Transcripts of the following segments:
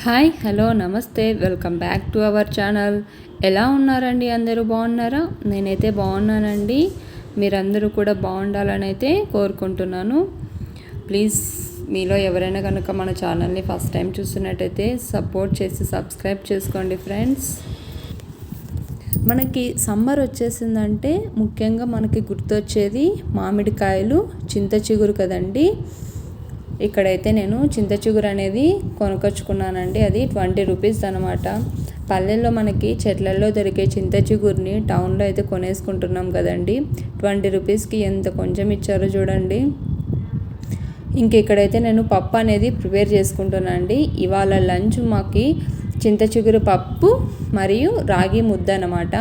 Hi hello నమస్తే welcome back to our channel. ఎలా ఉన్నారండి? అందరూ బాగున్నారా? నేనైతే బాగున్నానండి. మీరందరూ కూడా బాగుండాలని అయితే కోరుకుంటున్నాను. ప్లీజ్ మీలో ఎవరైనా కనుక మన ఛానల్ని ఫస్ట్ టైం చూస్తున్నట్టయితే సపోర్ట్ చేసి సబ్స్క్రైబ్ చేసుకోండి ఫ్రెండ్స్. మనకి సమ్మర్ వచ్చేసిందంటే ముఖ్యంగా మనకి గుర్తొచ్చేది మామిడికాయలు, చింత చిగురు కదండి. ఇక్కడైతే నేను చింత చిగురు అనేది కొనుకొచ్చుకున్నానండి. అది 20 రూపీస్ అనమాట. పల్లెల్లో మనకి చెట్లలో దొరికే చింత చిగురిని టౌన్లో అయితే కొనేసుకుంటున్నాం కదండి. 20 రూపీస్కి ఎంత కొంచెం ఇచ్చారో చూడండి. ఇక్కడైతే నేను పప్పు అనేది ప్రిపేర్ చేసుకుంటున్నాను అండి. ఇవాళ లంచ్ మాకి చింత చిగురు పప్పు మరియు రాగి ముద్ద అనమాట.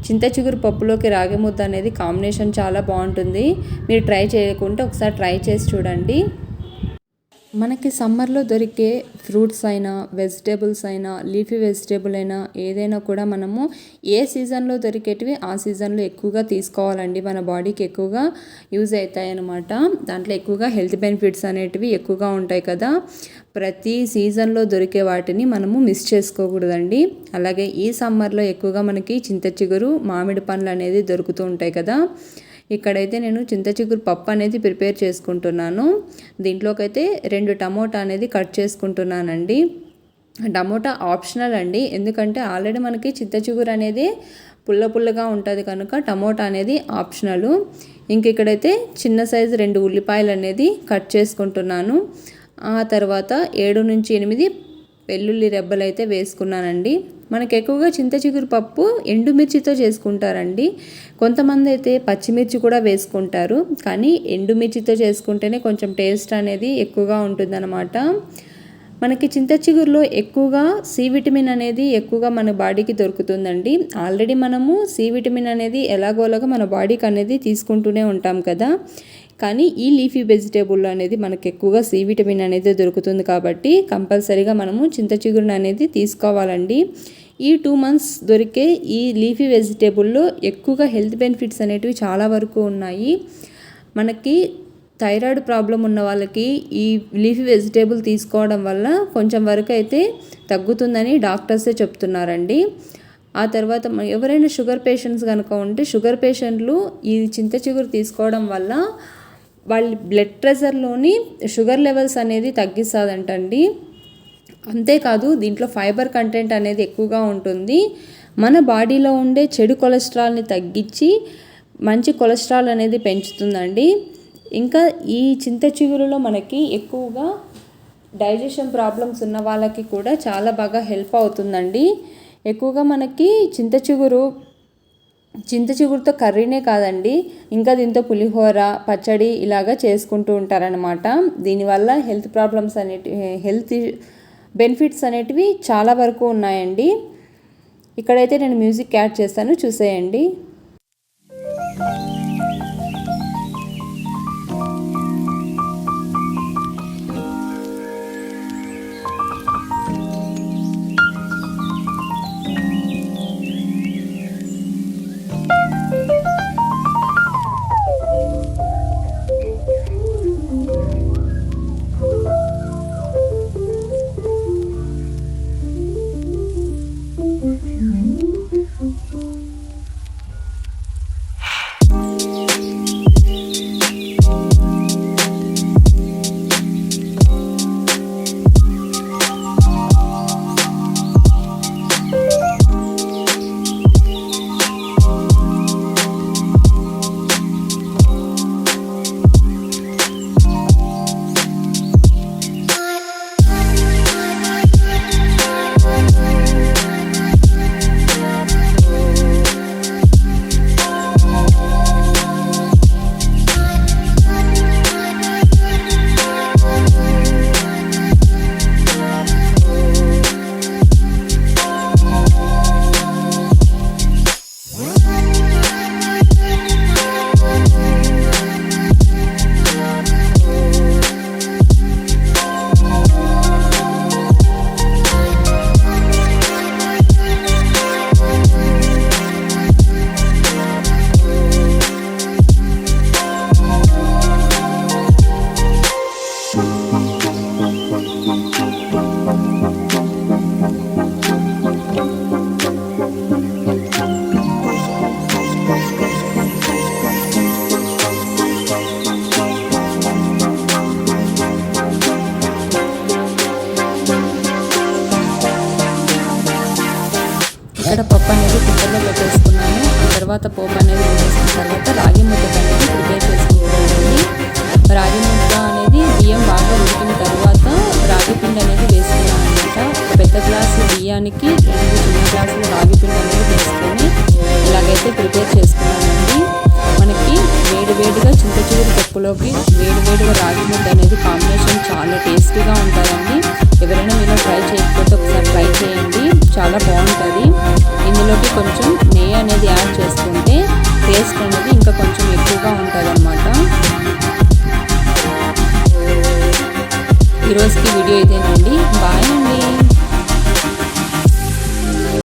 చింత చిగురు పప్పులోకి రాగి ముద్ద అనేది కాంబినేషన్ చాలా బాగుంటుంది. మీరు ట్రై చేయకుంటే ఒకసారి ట్రై చేసి చూడండి. మనకి సమ్మర్లో దొరికే ఫ్రూట్స్ అయినా, వెజిటేబుల్స్ అయినా, లీఫీ వెజిటేబుల్ అయినా ఏదైనా కూడా మనము ఏ సీజన్లో దొరికేటివి ఆ సీజన్లో ఎక్కువగా తీసుకోవాలండి. మన బాడీకి ఎక్కువగా యూజ్ అవుతాయి అన్నమాట. దాంట్లో ఎక్కువగా హెల్త్ బెనిఫిట్స్ అనేటివి ఎక్కువగా ఉంటాయి కదా. ప్రతి సీజన్లో దొరికే వాటిని మనము మిస్ చేసుకోకూడదండి. అలాగే ఈ సమ్మర్లో ఎక్కువగా మనకి చింత చిగురు, మామిడి పండ్లు అనేది దొరుకుతూ ఉంటాయి కదా. ఇక్కడైతే నేను చింత చిగురు పప్పు అనేది ప్రిపేర్ చేసుకుంటున్నాను. దీంట్లోకైతే 2 టమోటా అనేది కట్ చేసుకుంటున్నానండి. టమోటా ఆప్షనల్ అండి, ఎందుకంటే ఆల్రెడీ మనకి చింత చిగురు అనేది పుల్లగా ఉంటుంది కనుక టమోటా అనేది ఆప్షనల్. ఇక్కడైతే చిన్న సైజు 2 ఉల్లిపాయలు అనేది కట్ చేసుకుంటున్నాను. ఆ తర్వాత 7 నుంచి 8 వెల్లుల్లి రెబ్బలు అయితే వేసుకున్నానండి. మనకు ఎక్కువగా చింత చిగురు పప్పు ఎండుమిర్చితో చేసుకుంటారండి. కొంతమంది అయితే పచ్చిమిర్చి కూడా వేసుకుంటారు, కానీ ఎండుమిర్చితో చేసుకుంటేనే కొంచెం టేస్ట్ అనేది ఎక్కువగా ఉంటుందన్నమాట. మనకి చింత చిగురులో ఎక్కువగా సి విటమిన్ అనేది ఎక్కువగా మన బాడీకి దొరుకుతుందండి. ఆల్రెడీ మనము సి విటమిన్ అనేది ఎలాగోలాగా మన బాడీకి అనేది తీసుకుంటూనే ఉంటాం కదా. కానీ ఈ లీఫీ వెజిటేబుల్ అనేది మనకు ఎక్కువగా సి విటమిన్ అనేది దొరుకుతుంది కాబట్టి కంపల్సరీగా మనము చింత చిగురుని అనేది తీసుకోవాలండి. ఈ 2 మంత్స్ దొరికే ఈ లీఫీ వెజిటేబుల్లో ఎక్కువగా హెల్త్ బెనిఫిట్స్ అనేటివి చాలా వరకు ఉన్నాయి. మనకి థైరాయిడ్ ప్రాబ్లం ఉన్న వాళ్ళకి ఈ లీఫీ వెజిటేబుల్ తీసుకోవడం వల్ల కొంచెం వరకు అయితే తగ్గుతుందని డాక్టర్సే చెప్తున్నారండి. ఆ తర్వాత ఎవరైనా షుగర్ పేషెంట్స్ కనుక ఉంటే షుగర్ పేషెంట్లు ఈ చింత చిగురు తీసుకోవడం వల్ల వాళ్ళ బ్లడ్ ప్రెషర్లోని షుగర్ లెవెల్స్ అనేది తగ్గిస్తుందంటండి. అంతేకాదు దీంట్లో ఫైబర్ కంటెంట్ అనేది ఎక్కువగా ఉంటుంది. మన బాడీలో ఉండే చెడు కొలెస్ట్రాల్ని తగ్గించి మంచి కొలెస్ట్రాల్ అనేది పెంచుతుందండి. ఇంకా ఈ చింత చిగురులో మనకి ఎక్కువగా డైజెషన్ ప్రాబ్లమ్స్ ఉన్న వాళ్ళకి కూడా చాలా బాగా హెల్ప్ అవుతుందండి. ఎక్కువగా మనకి చింత చిగురుతో కర్రీనే కాదండి, ఇంకా దీంతో పులిహోర, పచ్చడి ఇలాగా చేసుకుంటూ ఉంటారనమాట. దీనివల్ల హెల్త్ ప్రాబ్లమ్స్ హెల్త్ బెనిఫిట్స్ అనేటివి చాలా వరకు ఉన్నాయండి. ఇక్కడైతే నేను మ్యూజిక్ యాడ్ చేస్తాను, చూసేయండి. ఇక్కడ పప్పు అనేది కుక్కర్లో పెట్టేసుకున్నాను. ఆ తర్వాత పోపు అనేది వేసుకున్న తర్వాత రాగి ముద్ద అనేది ప్రిపేర్ చేసుకుంటున్నానండి. రాగి ముద్ద అనేది బియ్యం బాగా ఉడికిన తర్వాత రాగి పిండి అనేది వేసుకున్నాను అనమాట. ఒక పెద్ద గ్లాసు బియ్యానికి 2 చిన్న గ్లాసులు రాగి పిండి అనేది వేసుకొని ఇలాగైతే ప్రిపేర్ చేసుకున్నానండి. మనకి వేడివేడిగా చింతచిగురు పప్పులోకి వేడివేడిగా రాగి ముద్ద అనేది కాంబినేషన్ చాలా టేస్టీగా ఉంటుందండి. ఎవరైనా మీరు ట్రై చేయకపోతే ఒకసారి ట్రై చేయండి, చాలా బాగుంటుంది. ఇందులోకి కొంచెం నెయ్యి అనేది యాడ్ చేసుకుంటే టేస్ట్ అనేది ఇంకా కొంచెం ఎక్కువగా ఉంటుంది అన్నమాట. ఈరోజుకి వీడియో ఇదేనండి.